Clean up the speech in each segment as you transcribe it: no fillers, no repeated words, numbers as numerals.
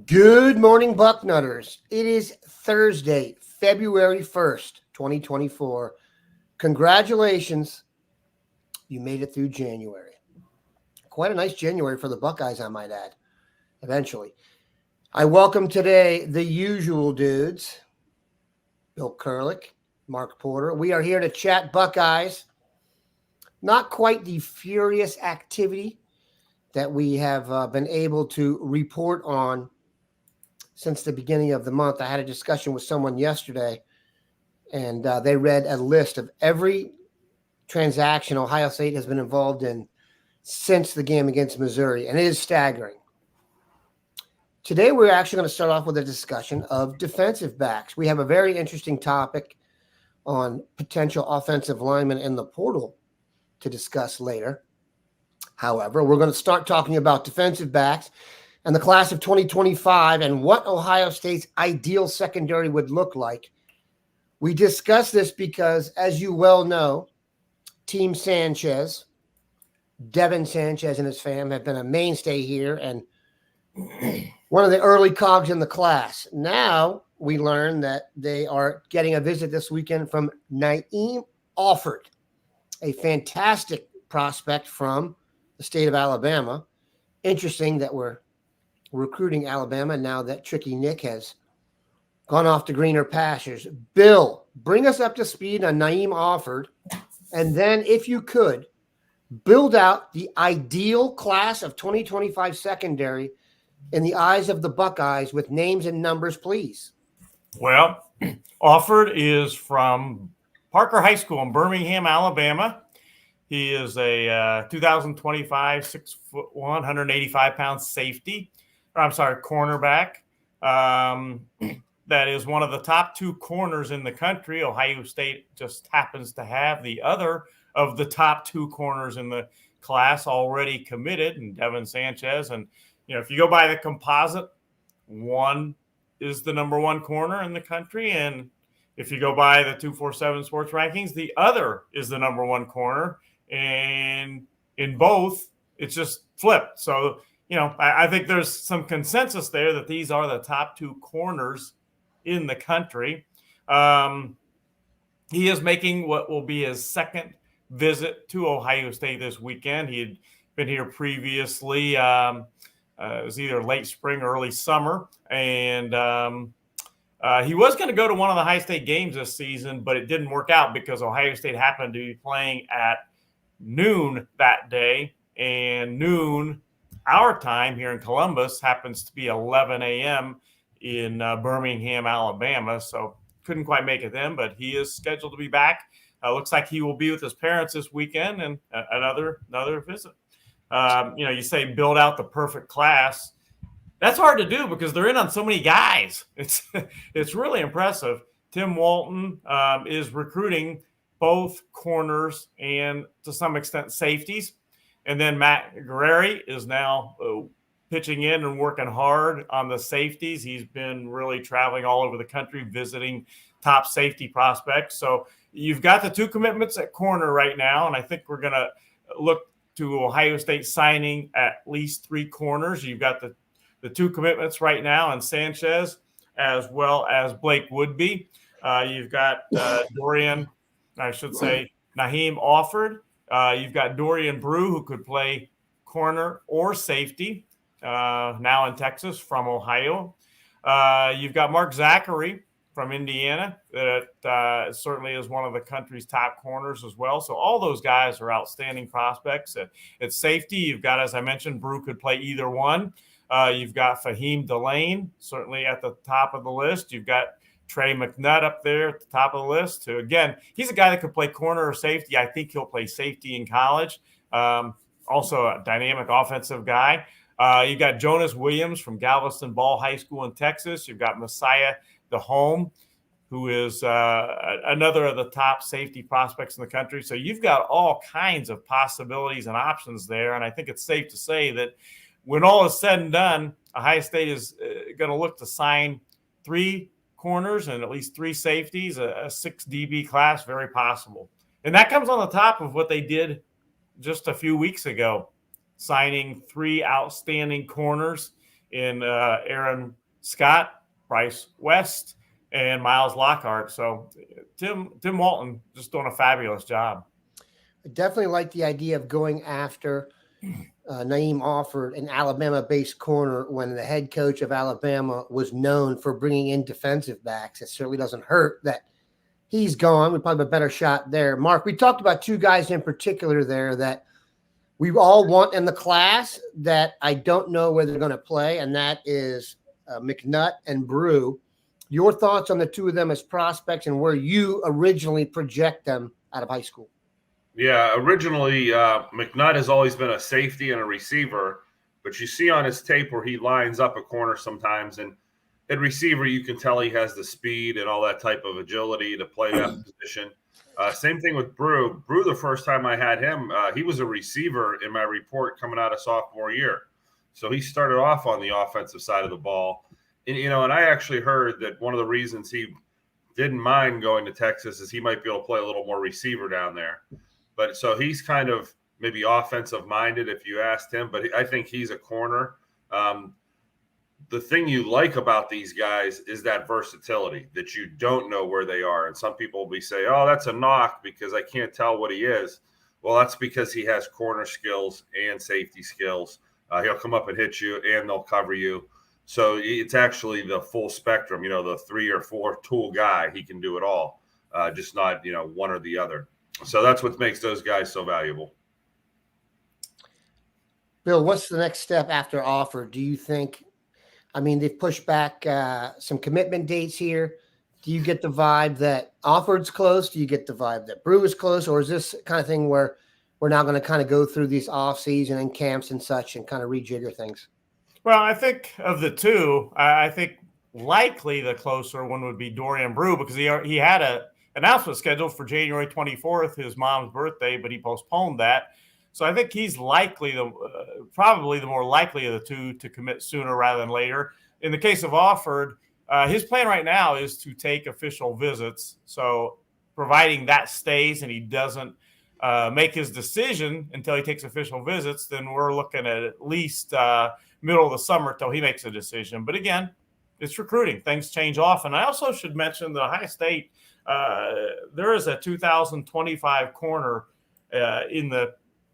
Good morning, Bucknutters. It is Thursday, February 1st, 2024. Congratulations. You made it through January. Quite a nice January for the Buckeyes, I might add, eventually. I welcome today the usual dudes, Bill Kurelic, Mark Porter. We are here to chat Buckeyes. Not quite the furious activity that we have been able to report on since the beginning of the month. I had a discussion with someone yesterday, and they read a list of every transaction Ohio State has been involved in since the game against Missouri, and it is staggering. Today, we're actually going to start off with a discussion of defensive backs. We have a very interesting topic on potential offensive linemen in the portal to discuss later. However, we're going to start talking about defensive backs and the class of 2025 and what Ohio State's ideal secondary would look like. We discuss this because, as you well know, Team Sanchez, Devin Sanchez and his fam have been a mainstay here and one of the early cogs in the class. Now we learn that they are getting a visit this weekend from Na'heem Offord, a fantastic prospect from the state of Alabama. Interesting that we're recruiting Alabama now that Tricky Nick has gone off to greener pastures. Bill, bring us up to speed on Na'heem Offord, and then, if you could, build out the ideal class of 2025 secondary in the eyes of the Buckeyes with names and numbers, please. Well, Offord is from Parker High School in Birmingham, Alabama. He is a 2025 6'1", 185-pound safety. Cornerback. That is one of the top two corners in the country. Ohio State just happens to have the other of the top two corners in the class already committed, and Devin Sanchez. And, if you go by the composite, one is the number one corner in the country. And if you go by the 247 sports rankings, the other is the number one corner. And in both, it's just flipped. So, I think there's some consensus there that these are the top two corners in the country. He is making what will be his second visit to Ohio State this weekend. He had been here previously. It was either late spring or early summer. And he was going to go to one of the high state games this season, but it didn't work out because Ohio State happened to be playing at noon that day. And noon, our time here in Columbus, happens to be 11 a.m. in Birmingham, Alabama. So couldn't quite make it then, but he is scheduled to be back. Looks like he will be with his parents this weekend and another visit. You say build out the perfect class. That's hard to do because they're in on so many guys. It's really impressive. Tim Walton is recruiting both corners and to some extent safeties. And then Matt Guerrieri is now pitching in and working hard on the safeties. He's been really traveling all over the country, visiting top safety prospects. So you've got the two commitments at corner right now, and I think we're going to look to Ohio State signing at least three corners. You've got the two commitments right now in Sanchez as well as Blake Woodby. You've got Na'heem Offord. You've got Dorian Brew, who could play corner or safety, now in Texas from Ohio. You've got Mark Zachary from Indiana that certainly is one of the country's top corners as well. So all those guys are outstanding prospects. At safety, you've got, as I mentioned, Brew could play either one. You've got Fahim Delane, certainly at the top of the list. You've got Trey McNutt up there at the top of the list. So again, he's a guy that could play corner or safety. I think he'll play safety in college. Also a dynamic offensive guy. You've got Jonas Williams from Galveston Ball High School in Texas. You've got Messiah DeHome, who is another of the top safety prospects in the country. So you've got all kinds of possibilities and options there. And I think it's safe to say that when all is said and done, Ohio State is going to look to sign three corners and at least three safeties, a 6 DB class, very possible. And that comes on the top of what they did just a few weeks ago, signing three outstanding corners in Aaron Scott, Bryce West, and Miles Lockhart. So Tim Walton just doing a fabulous job. I definitely like the idea of going after Na'heem Offord, an Alabama-based corner, when the head coach of Alabama was known for bringing in defensive backs. It certainly doesn't hurt that he's gone. We probably have a better shot there. Mark, we talked about two guys in particular there that we all want in the class that I don't know where they're going to play, and that is McNutt and Brew. Your thoughts on the two of them as prospects and where you originally project them out of high school? Yeah, originally McNutt has always been a safety and a receiver, but you see on his tape where he lines up a corner sometimes, and at receiver you can tell he has the speed and all that type of agility to play that position. Same thing with Brew. Brew, the first time I had him, he was a receiver in my report coming out of sophomore year. So he started off on the offensive side of the ball. And I actually heard that one of the reasons he didn't mind going to Texas is he might be able to play a little more receiver down there. But so he's kind of maybe offensive minded if you asked him, but I think he's a corner. The thing you like about these guys is that versatility, that you don't know where they are. And some people will be say, oh, that's a knock because I can't tell what he is. Well, that's because he has corner skills and safety skills. He'll come up and hit you and they'll cover you. So it's actually the full spectrum, the 3 or 4 tool guy. He can do it all, just not, one or the other. So that's what makes those guys so valuable. Bill, what's the next step after Offord? Do you think? I mean, they've pushed back some commitment dates here. Do you get the vibe that Offord's close? Do you get the vibe that Brew is close? Or is this kind of thing where we're now going to kind of go through these offseason and camps and such and kind of rejigger things? Well, I think of the two, I think likely the closer one would be Dorian Brew because he had an announcement scheduled for January 24th, his mom's birthday, but he postponed that. So I think he's likely probably the more likely of the two to commit sooner rather than later. In the case of Offord, his plan right now is to take official visits. So providing that stays and he doesn't make his decision until he takes official visits, then we're looking at least middle of the summer till he makes a decision. But again, it's recruiting. Things change often. I also should mention that Ohio State, there is a 2025 corner in the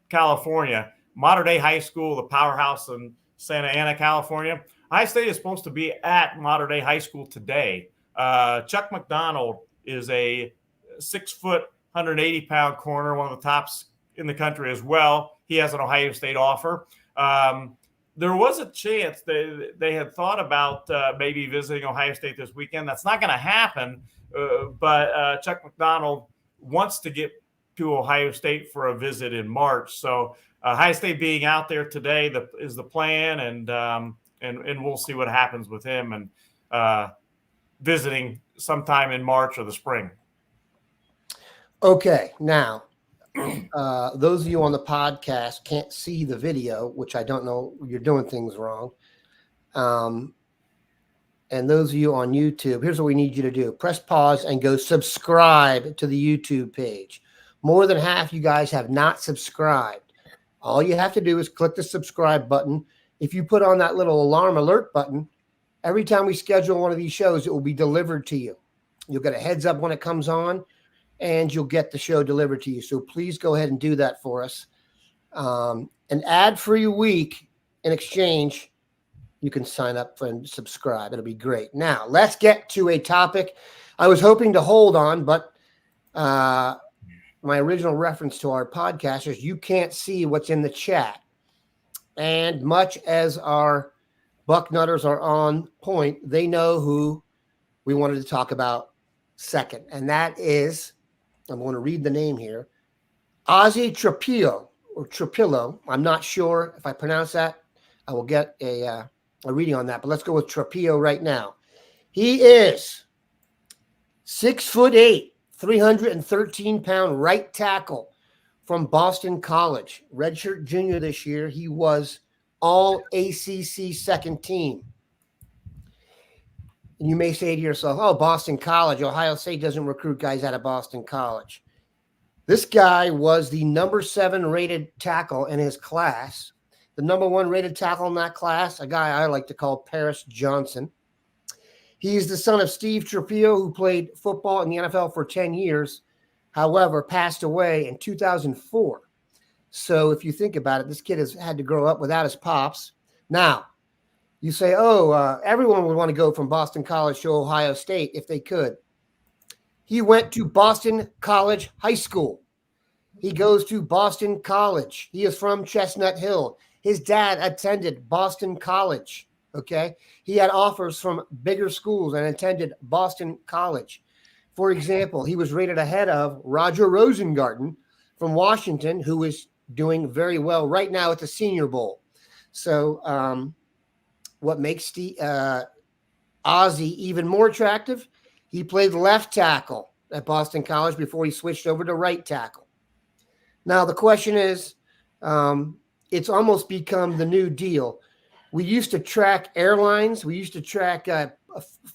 California, Mater Dei High School, the powerhouse in Santa Ana, California. Ohio State is supposed to be at Mater Dei High School today. Chuck McDonald is a 6-foot, 180-pound corner, one of the tops in the country as well. He has an Ohio State offer. There was a chance they had thought about maybe visiting Ohio State this weekend. That's not going to happen, but Chuck McDonald wants to get to Ohio State for a visit in March. So Ohio State being out there today is the plan, and we'll see what happens with him and visiting sometime in March or the spring. Okay, now those of you on the podcast can't see the video, which I don't know, you're doing things wrong. And those of you on YouTube, here's what we need you to do. Press pause and go subscribe to the YouTube page. More than half you guys have not subscribed. All you have to do is click the subscribe button. If you put on that little alarm alert button, every time we schedule one of these shows, it will be delivered to you. You'll get a heads up when it comes on, and you'll get the show delivered to you. So please go ahead and do that for us. An ad-free week in exchange, you can sign up and subscribe. It'll be great. Now, let's get to a topic I was hoping to hold on, but my original reference to our podcasters, you can't see what's in the chat. And much as our Bucknutters are on point, they know who we wanted to talk about second. And that is, I'm going to read the name here, Ozzy Trapillo, or Trapillo. I'm not sure if I pronounce that. I will get a reading on that, but let's go with Trapillo right now. He is 6'8", 313-pound right tackle from Boston College. Redshirt junior this year. He was all ACC second team. And you may say to yourself, oh, Boston College, Ohio State doesn't recruit guys out of Boston College. This guy was the number 7 rated tackle in his class. the number 1 rated tackle in that class, a guy I like to call Paris Johnson. He's the son of Steve Trapio, who played football in the NFL for 10 years, however, passed away in 2004. So if you think about it, this kid has had to grow up without his pops. Now, you say, everyone would want to go from Boston College to Ohio State if they could. He went to Boston College High School. He goes to Boston College. He is from Chestnut Hill. His dad attended Boston College, okay? He had offers from bigger schools and attended Boston College. For example, he was rated ahead of Roger Rosengarten from Washington, who is doing very well right now at the Senior Bowl. So what makes Ozzy even more attractive? He played left tackle at Boston College before he switched over to right tackle. Now, the question is, it's almost become the new deal. We used to track airlines. We used to track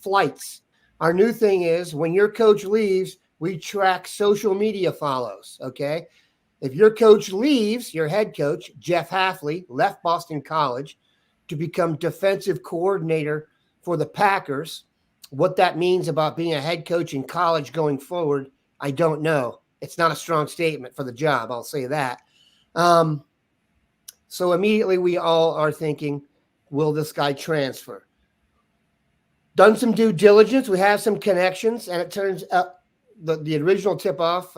flights. Our new thing is when your coach leaves, we track social media follows, okay? If your coach leaves, your head coach, Jeff Hafley, left Boston College to become defensive coordinator for the Packers. What that means about being a head coach in college going forward, I don't know. It's not a strong statement for the job, I'll say that. So immediately we all are thinking, will this guy transfer? Done some due diligence. We have some connections, and it turns out the original tip-off,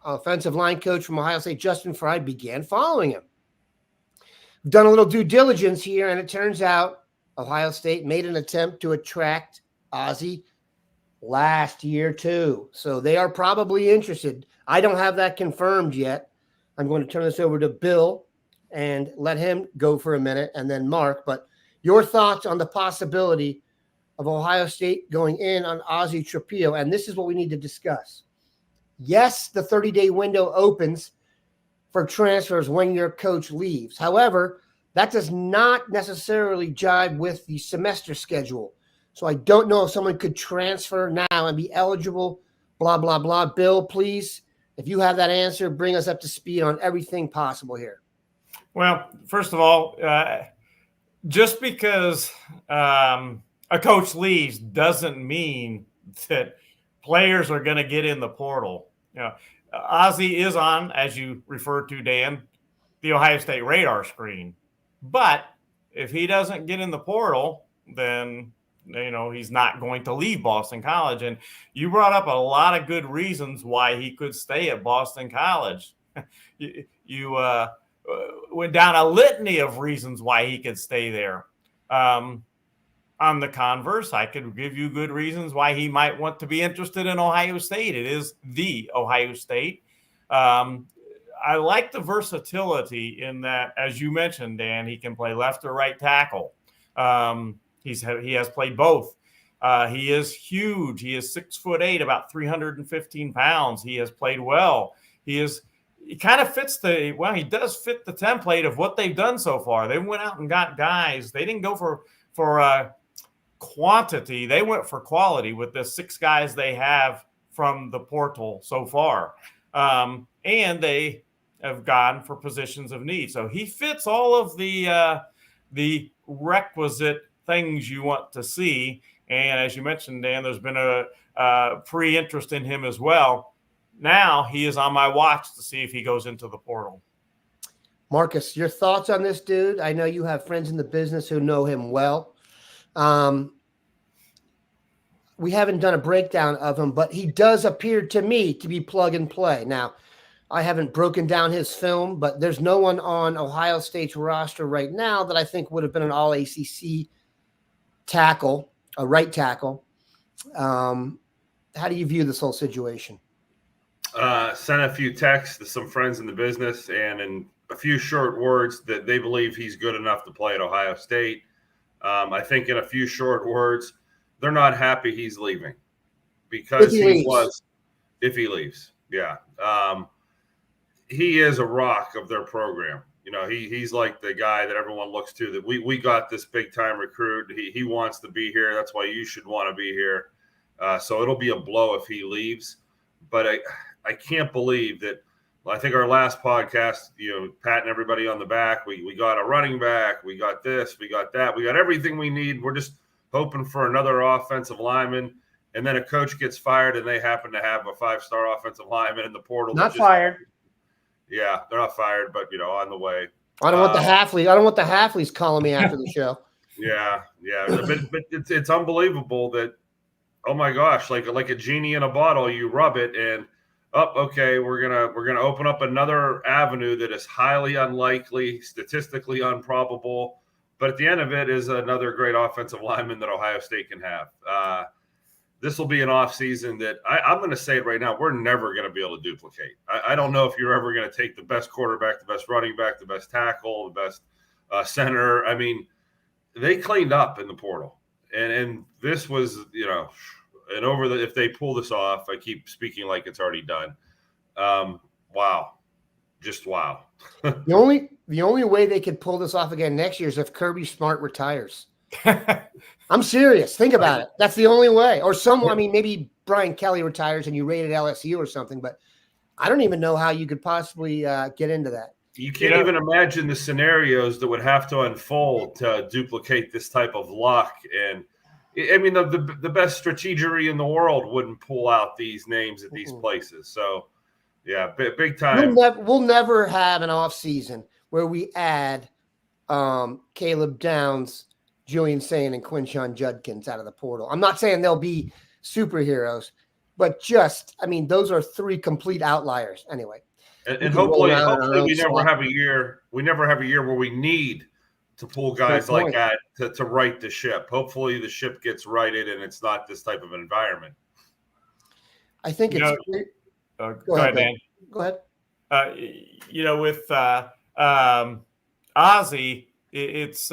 offensive line coach from Ohio State, Justin Fry, began following him. We've done a little due diligence here, and it turns out Ohio State made an attempt to attract Ozzy last year too. So they are probably interested. I don't have that confirmed yet. I'm going to turn this over to Bill and let him go for a minute, and then Mark. But your thoughts on the possibility of Ohio State going in on Ozzy Trapio, and this is what we need to discuss. Yes, the 30-day window opens for transfers when your coach leaves. However, that does not necessarily jive with the semester schedule. So I don't know if someone could transfer now and be eligible, blah, blah, blah. Bill, please, if you have that answer, bring us up to speed on everything possible here. Well, first of all, just because a coach leaves doesn't mean that players are going to get in the portal. You know, Ozzy is on, as you referred to, Dan, the Ohio State radar screen. But if he doesn't get in the portal, then he's not going to leave Boston College. And you brought up a lot of good reasons why he could stay at Boston College. you went down a litany of reasons why he could stay there. On the converse, I could give you good reasons why he might want to be interested in Ohio State. It is the Ohio State. I like the versatility in that, as you mentioned, Dan, he can play left or right tackle. He has played both. He is huge. He is 6'8", about 315 pounds. He has played well. He kind of fits he does fit the template of what they've done so far. They went out and got guys. They didn't go for quantity. They went for quality with the 6 guys they have from the portal so far. And they have gone for positions of need. So he fits all of the requisite things you want to see. And as you mentioned, Dan, there's been a pre-interest in him as well. Now he is on my watch to see if he goes into the portal. Marcus, your thoughts on this dude? I know you have friends in the business who know him well. We haven't done a breakdown of him, but he does appear to me to be plug and play. Now, I haven't broken down his film, but there's no one on Ohio State's roster right now that I think would have been an all-ACC tackle, a right tackle. How do you view this whole situation? Sent a few texts to some friends in the business, and in a few short words that they believe he's good enough to play at Ohio State. I think in a few short words, they're not happy he's leaving because if he leaves. Yeah. He is a rock of their program. He's like the guy that everyone looks to, that we got this big time recruit. He wants to be here. That's why you should want to be here. So it'll be a blow if he leaves. But I can't believe that I think our last podcast, patting everybody on the back. We got a running back. We got this. We got that. We got everything we need. We're just hoping for another offensive lineman. And then a coach gets fired, and they happen to have a 5-star offensive lineman in the portal. Not fired. Yeah, they're not fired, but on the way. I don't want the Hafley. I don't want the Hafleys calling me after the show. Yeah. But it's unbelievable that, oh my gosh, like a genie in a bottle, you rub it and okay, we're gonna open up another avenue that is highly unlikely, statistically improbable, but at the end of it is another great offensive lineman that Ohio State can have. This will be an offseason that I'm going to say it right now. We're never going to be able to duplicate. I don't know if you're ever going to take the best quarterback, the best running back, the best tackle, the best center. I mean, they cleaned up in the portal, and this was, and if they pull this off, I keep speaking like it's already done. Wow, just wow. The only way they could pull this off again next year is if Kirby Smart retires. I'm serious. Think about it. That's the only way. Or maybe Brian Kelly retires and you rated LSU or something, but I don't even know how you could possibly get into that. You can't even imagine the scenarios that would have to unfold to duplicate this type of luck. And I mean, the best strategery in the world wouldn't pull out these names at these places. So, yeah, big time. We'll never have an offseason where we add Caleb Downs, Julian Sayin, and Quinshon Judkins out of the portal. I'm not saying they'll be superheroes, but those are 3 complete outliers anyway. And hopefully we never have a year. We never have a year where we need to pull guys like that to right the ship. Hopefully the ship gets righted and it's not this type of environment. I think go ahead, Dan. Go ahead. With Ozzy, it's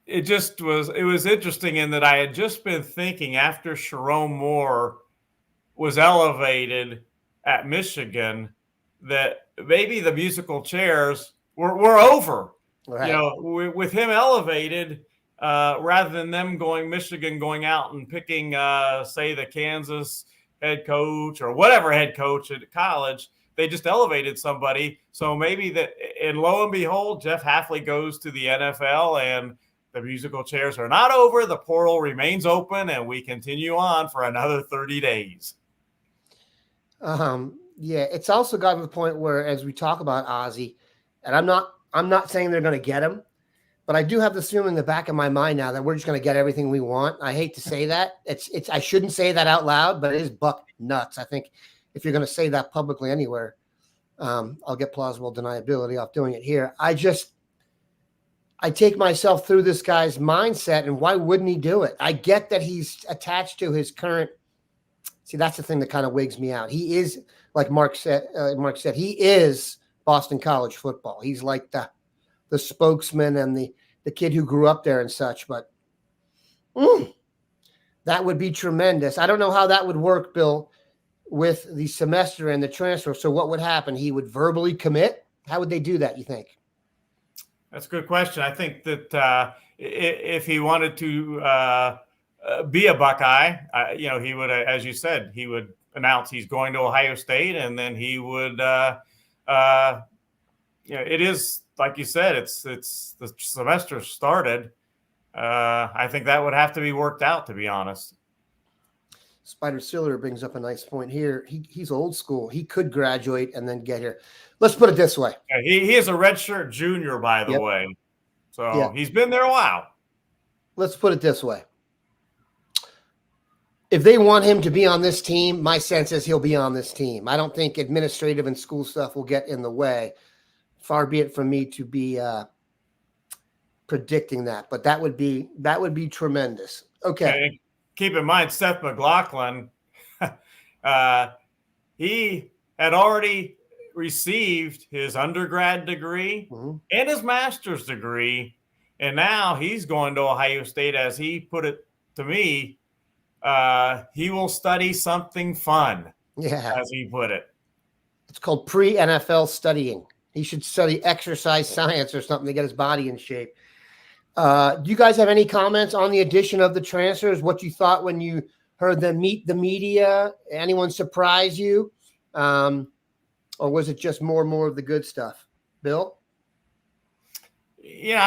it was interesting in that I had just been thinking after Sharon Moore was elevated at Michigan that maybe the musical chairs were over. Right. With him elevated, rather than them Michigan going out and picking, say, the Kansas head coach or whatever head coach at college, they just elevated somebody. So maybe and lo and behold, Jeff Hafley goes to the NFL and the musical chairs are not over. The portal remains open and we continue on for another 30 days. Yeah, it's also gotten to the point where, as we talk about Ozzy, and I'm not saying they're going to get him, but I do have this feeling in the back of my mind now that we're just going to get everything we want. I hate to say that. I shouldn't say that out loud, but it is buck nuts. I think if you're going to say that publicly anywhere, I'll get plausible deniability off doing it here. I take myself through this guy's mindset, and why wouldn't he do it? I get that he's attached to his current. See, that's the thing that kind of wigs me out. He is, like Mark said, he is Boston College football. He's like the spokesman and the kid who grew up there and such. But that would be tremendous. I don't know how that would work, Bill, with the semester and the transfer. So what would happen? He would verbally commit? How would they do that, you think? That's a good question. I think that if he wanted to be a Buckeye, he would, as you said, he would announce he's going to Ohio State, and then he would, it is, like you said, it's the semester started. I think that would have to be worked out, to be honest. Spider Siller brings up a nice point here. He's old school. He could graduate and then get here. Let's put it this way. Yeah, he is a redshirt junior, by the way. So he's been there a while. Let's put it this way. If they want him to be on this team, my sense is he'll be on this team. I don't think administrative and school stuff will get in the way. Far be it from me to be predicting that, but that would be tremendous. Okay. Keep in mind, Seth McLaughlin, he had already received his undergrad degree and his master's degree, and now he's going to Ohio State. As he put it to me, he will study something fun, as he put it. It's called pre-NFL studying. He should study exercise science or something to get his body in shape. Do you guys have any comments on the addition of the transfers? What you thought when you heard them meet the media? Anyone surprise you? Or was it just more and more of the good stuff? Bill? Yeah,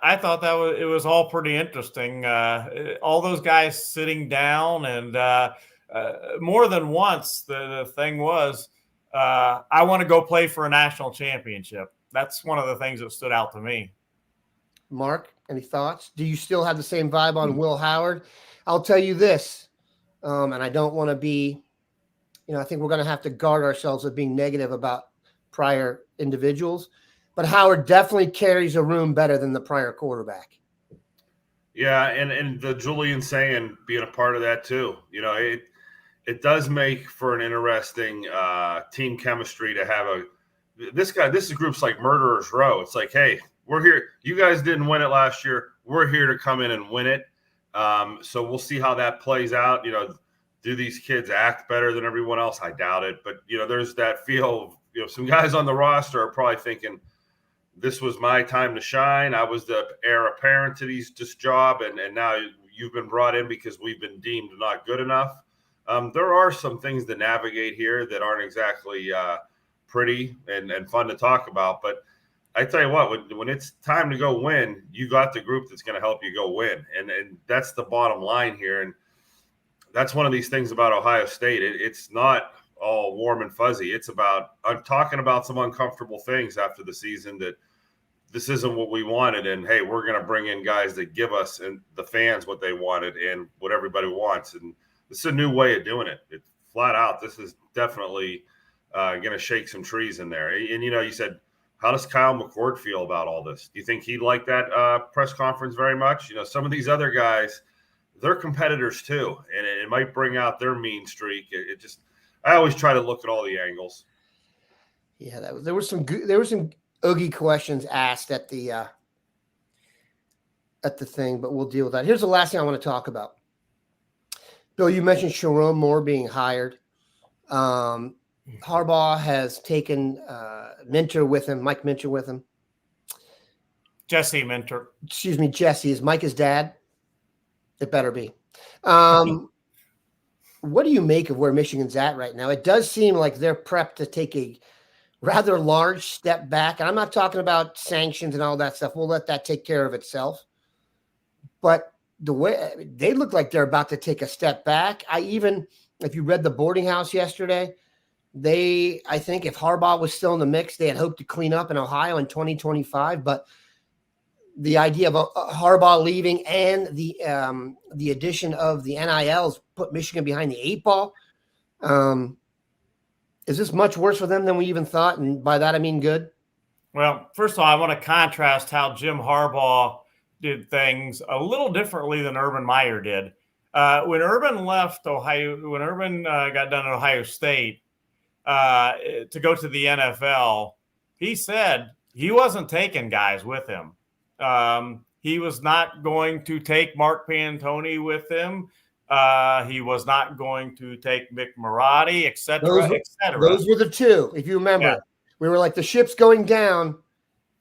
I thought it was all pretty interesting. All those guys sitting down, and more than once, the thing was, I want to go play for a national championship. That's one of the things that stood out to me. Mark, any thoughts? Do you still have the same vibe on Will Howard? I'll tell you this, and I don't want to be, I think we're going to have to guard ourselves with being negative about prior individuals, but Howard definitely carries a room better than the prior quarterback. Yeah, and the Julian saying being a part of that too. It does make for an interesting team chemistry to have this is groups like Murderers Row. It's like, hey, we're here. You guys didn't win it last year. We're here to come in and win it. So we'll see how that plays out. Do these kids act better than everyone else? I doubt it. But, there's that feel of, some guys on the roster are probably thinking, this was my time to shine. I was the heir apparent to this job. And now you've been brought in because we've been deemed not good enough. There are some things to navigate here that aren't exactly pretty and fun to talk about. But I tell you what, when it's time to go win, you got the group that's going to help you go win. And that's the bottom line here. And that's one of these things about Ohio State. It's not all warm and fuzzy. I'm talking about some uncomfortable things after the season, that this isn't what we wanted. And, hey, we're going to bring in guys that give us and the fans what they wanted and what everybody wants. And this is a new way of doing it. It's flat out. This is definitely going to shake some trees in there. And, you said, how does Kyle McCord feel about all this? Do you think he'd like that press conference very much? Some of these other guys, they're competitors too, and it might bring out their mean streak. I always try to look at all the angles. Yeah, there were some Oogie questions asked at the thing, but we'll deal with that. Here's the last thing I want to talk about. Bill, you mentioned Sharon Moore being hired. Harbaugh has taken Minter with him, Mike Minter with him. Jesse Minter. Excuse me, Jesse. Is Mike his dad? It better be. What do you make of where Michigan's at right now? It does seem like they're prepped to take a rather large step back. And I'm not talking about sanctions and all that stuff. We'll let that take care of itself. But the way they look like they're about to take a step back. If you read the boarding house yesterday, I think if Harbaugh was still in the mix, they had hoped to clean up in Ohio in 2025. But the idea of Harbaugh leaving and the addition of the NILs put Michigan behind the 8 ball. Is this much worse for them than we even thought? And by that, I mean good. Well, first of all, I want to contrast how Jim Harbaugh did things a little differently than Urban Meyer did. When Urban left Ohio, when Urban got done at Ohio State to go to the NFL, he said he wasn't taking guys with him. He was not going to take Mark Pantoni with him. He was not going to take Mick Marotti, et cetera, et cetera. Those were the two, if you remember. Yeah. We were like, the ship's going down.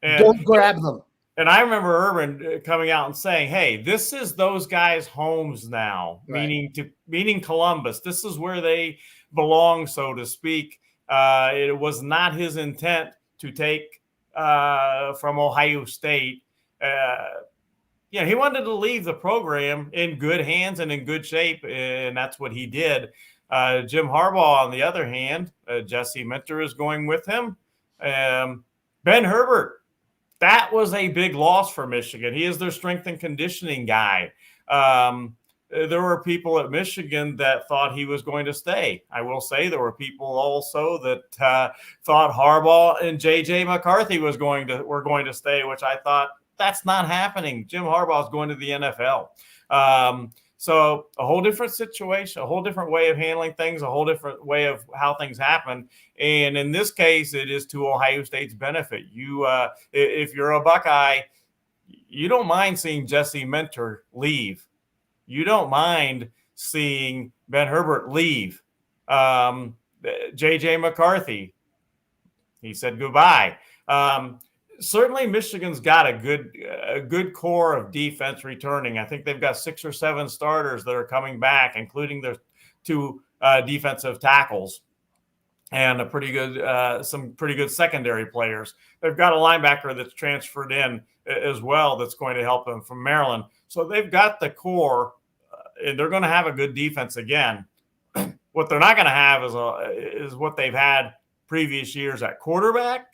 Don't grab them. And I remember Urban coming out and saying, hey, this is those guys' homes now, right. meaning Columbus. This is where they belong, so to speak. It was not his intent to take from Ohio State. He wanted to leave the program in good hands and in good shape, and that's what he did. Jim Harbaugh, on the other hand, Jesse Minter is going with him. Ben Herbert, that was a big loss for Michigan. He is their strength and conditioning guy. There were people at Michigan that thought he was going to stay. I will say there were people also that thought Harbaugh and J.J. McCarthy were going to stay, which I thought, that's not happening. Jim Harbaugh is going to the NFL. So a whole different situation, a whole different way of handling things, a whole different way of how things happen. And in this case, it is to Ohio State's benefit. If you're a Buckeye, you don't mind seeing Jesse Minter leave. You don't mind seeing Ben Herbert leave. J.J. McCarthy, he said goodbye. certainly Michigan's got a good core of defense returning. I think they've got 6 or 7 starters that are coming back, including their 2 defensive tackles and some pretty good secondary players. They've got a linebacker that's transferred in as well that's going to help them from Maryland. So they've got the core, and they're going to have a good defense again. What they're not going to have is what they've had previous years at quarterback,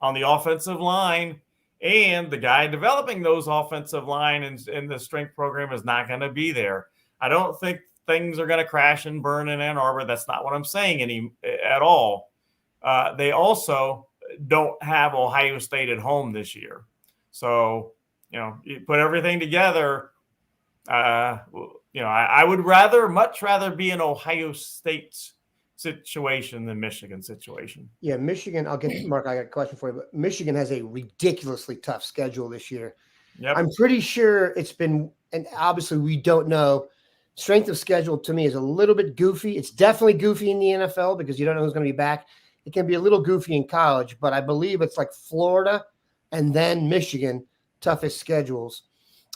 on the offensive line, and the guy developing those offensive line and the strength program is not going to be there. I don't think things are going to crash and burn in Ann Arbor. That's not what I'm saying at all. They also don't have Ohio State at home this year. So, you put everything together, I would much rather be in Ohio State's situation than Michigan situation. Yeah, Michigan, I'll get Mark, I got a question for you, but Michigan has a ridiculously tough schedule this year. Yep. I'm pretty sure it's been, and obviously we don't know, strength of schedule to me is a little bit goofy. It's definitely goofy in the NFL because you don't know who's going to be back. It can be a little goofy in college, but I believe it's like Florida and then Michigan, toughest schedules.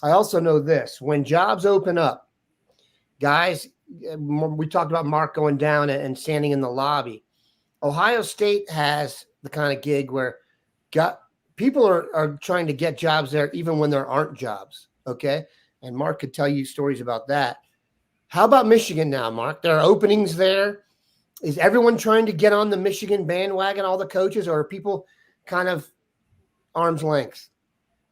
I also know this, when jobs open up, guys, we talked about Mark going down and standing in the lobby. Ohio State has the kind of gig where people are trying to get jobs there even when there aren't jobs, okay? And Mark could tell you stories about that. How about Michigan now, Mark? There are openings there. Is everyone trying to get on the Michigan bandwagon, all the coaches, or are people kind of arm's length?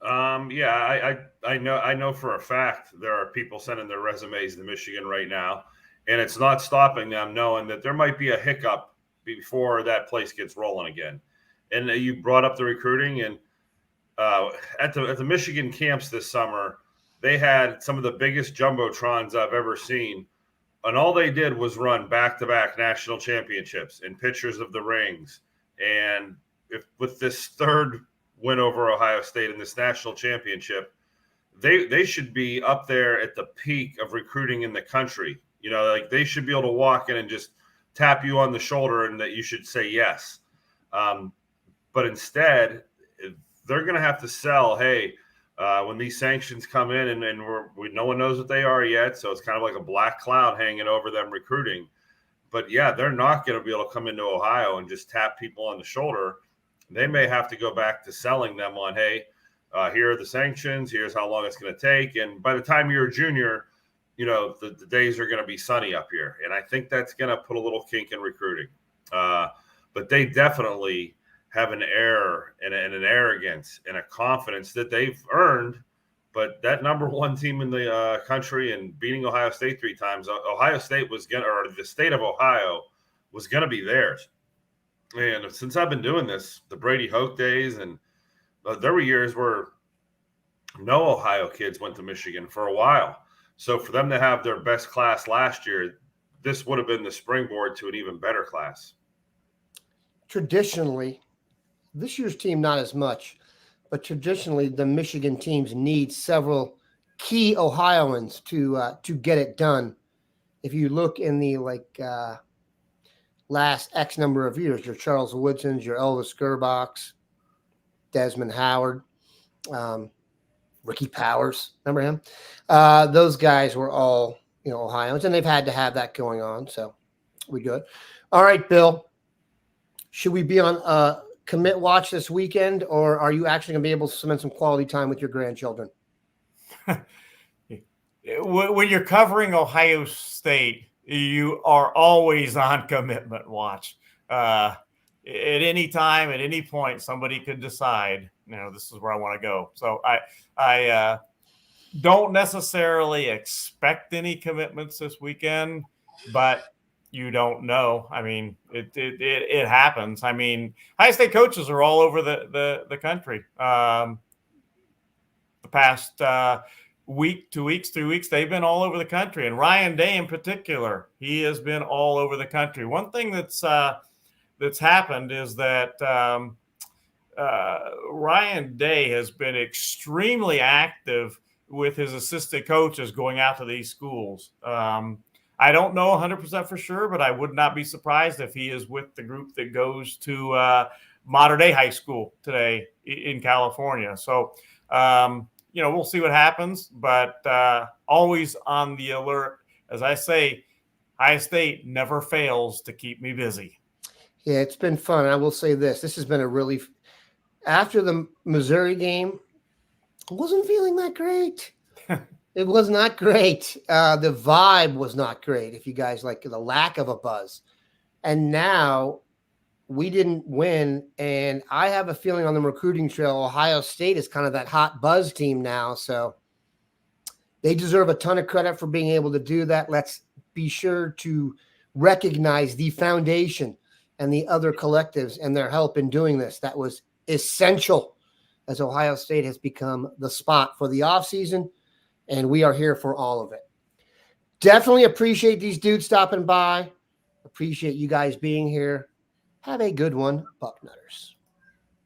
Yeah, I know for a fact there are people sending their resumes to Michigan right now, and it's not stopping them knowing that there might be a hiccup before that place gets rolling again. And you brought up the recruiting, and at the Michigan camps this summer, they had some of the biggest jumbotrons I've ever seen, and all they did was run back-to-back national championships and pictures of the rings. And with this third win over Ohio State in this national championship, they should be up there at the peak of recruiting in the country. Like they should be able to walk in and just tap you on the shoulder and that you should say yes. But instead, they're going to have to sell, hey, when these sanctions come in and no one knows what they are yet, so it's kind of like a black cloud hanging over them recruiting. But, yeah, they're not going to be able to come into Ohio and just tap people on the shoulder. They may have to go back to selling them on, hey, here are the sanctions, here's how long it's going to take. And by the time you're a junior, the days are going to be sunny up here. And I think that's going to put a little kink in recruiting. But they definitely have an air and an arrogance and a confidence that they've earned. But that number one team in the country and beating Ohio State 3 times, Ohio State the state of Ohio was going to be theirs. And since I've been doing this, the Brady Hoke days, and there were years where no Ohio kids went to Michigan for a while. So for them to have their best class last year, this would have been the springboard to an even better class. Traditionally, this year's team not as much, but traditionally the Michigan teams need several key Ohioans to get it done. If you look in the last X number of years, your Charles Woodsons, your Elvis Gerbachs, Desmond Howard, Ricky Powers, remember him? Those guys were all, Ohioans, and they've had to have that going on. So we good. All right, Bill, should we be on commit watch this weekend, or are you actually going to be able to spend some quality time with your grandchildren? When you're covering Ohio State, you are always on commitment watch. At any time, at any point, somebody could decide, this is where I want to go. So I don't necessarily expect any commitments this weekend, but you don't know. I mean, it happens. I mean, Ohio State coaches are all over the country. The past week, 2 weeks, 3 weeks, they've been all over the country. And Ryan Day in particular, he has been all over the country. One thing that's happened is that Ryan Day has been extremely active with his assistant coaches going out to these schools. I don't know 100% for sure, but I would not be surprised if he is with the group that goes to modern day high school today in California. So, we'll see what happens, but always on the alert. As I say, Ohio State never fails to keep me busy. Yeah, it's been fun. I will say this. This has been a really – after the Missouri game, I wasn't feeling that great. It was not great. The vibe was not great, if you guys like the lack of a buzz. And now we didn't win, and I have a feeling on the recruiting trail, Ohio State is kind of that hot buzz team now. So they deserve a ton of credit for being able to do that. Let's be sure to recognize the foundation and the other collectives and their help in doing this. That was essential, as Ohio State has become the spot for the offseason, and we are here for all of it. Definitely appreciate these dudes stopping by. Appreciate you guys being here. Have a good one, Bucknutters.